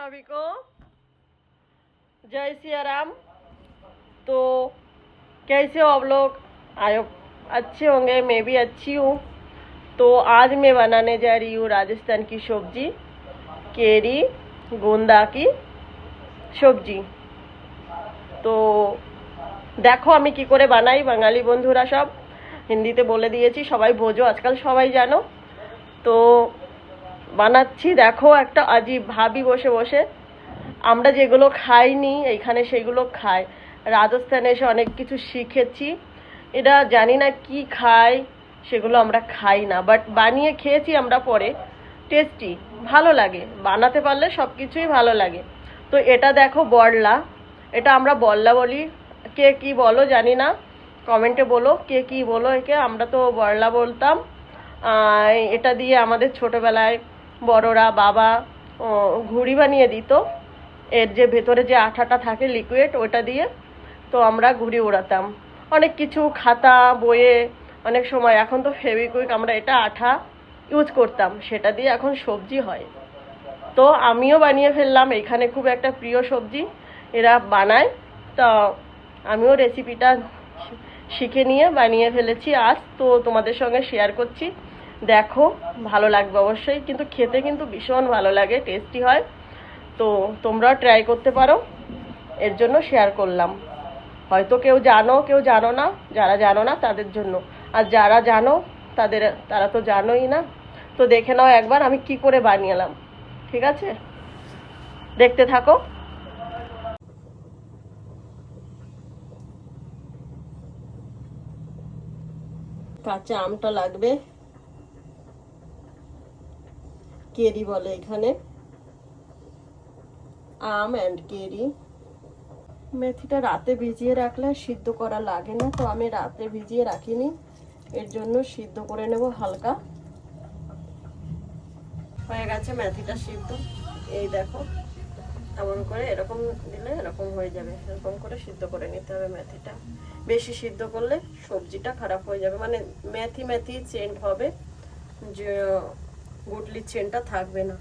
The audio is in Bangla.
सभी को जय सिया राम। तो कैसे हो आप लोग? आयो अच्छे होंगे, मैं भी अच्छी हूँ। तो आज मैं बनाने जा रही हूँ राजस्थान की सब्जी, केरी गोंदा की सब्जी। तो देखो আমি কি করে বানাই। বাঙালি বন্ধুরা সব হিন্দিতে বলে দিয়েছি, সবাই বোঝো, আজকাল সবাই জানো। তো বানাচ্ছি, দেখো একটা আজীব ভাবি বসে বসে আমরা যেগুলো খাইনি এইখানে সেগুলো খাই। রাজস্থানে এসে অনেক কিছু শিখেছি, এটা জানি না কি খাই, সেগুলো আমরা খাই না, বাট বানিয়ে খেয়েছি আমরা পরে। টেস্টি, ভালো লাগে, বানাতে পারলে সব কিছুই ভালো লাগে। তো এটা দেখো বড়লা, এটা আমরা বড়লা বলি, কে কি বলো জানি না, কমেন্টে বলো কে কি বলো একে। আমরা তো বড়লা বলতাম। এটা দিয়ে আমাদের ছোটবেলায় বড়রা বাবা ঘুড়ি বানিয়ে দিত। এর যে ভেতরে যে আঠাটা থাকে লিকুইড, ওটা দিয়ে তো আমরা ঘুড়ি উড়াতাম। অনেক কিছু খাতা বইয়ে অনেক সময়, এখন তো ফেভিকুইক, আমরা এটা আঠা ইউজ করতাম, সেটা দিয়ে এখন সবজি হয়। তো আমিও বানিয়ে ফেললাম, এখানে খুব একটা প্রিয় সবজি এরা বানায়। তো আমিও রেসিপিটা শিখে নিয়ে বানিয়ে ফেলেছি আজ, তো তোমাদের সঙ্গে শেয়ার করছি। দেখো, ভালো লাগবে অবশ্যই, কিন্তু খেতে কিন্তু ভীষণ ভালো লাগে, টেস্টি হয়। তো তোমরাও ট্রাই করতে পারো, এর জন্য শেয়ার করলাম। হয়তো কেউ জানো কেউ জানো না, যারা জানো না তাদের জন্য, আর যারা জানো তারা তো জানোই না। তো দেখে নাও একবার আমি কি করে বানিয়েলাম, ঠিক আছে? দেখতে থাকো। কাঁচা আমটা লাগবে, কেরি বলে এখানে, আম অ্যান্ড কেরি। মেথিটা রাতে ভিজিয়ে রাখলে সিদ্ধ করা লাগে না, তো আমি রাতে ভিজিয়ে রাখিনি, এর জন্য সিদ্ধ করে নেব হালকা। হয়ে গেছে মেথিটা সিদ্ধ, এই দেখো এমন করে, এরকম দিলে এরকম হয়ে যাবে, এরকম করে সিদ্ধ করে নিতে হবে মেথিটা। বেশি সিদ্ধ করলে সবজিটা খারাপ হয়ে যাবে, মানে মেথি মেথি চেন্ট হবে, যে গুটলির চেনটা থাকবে না।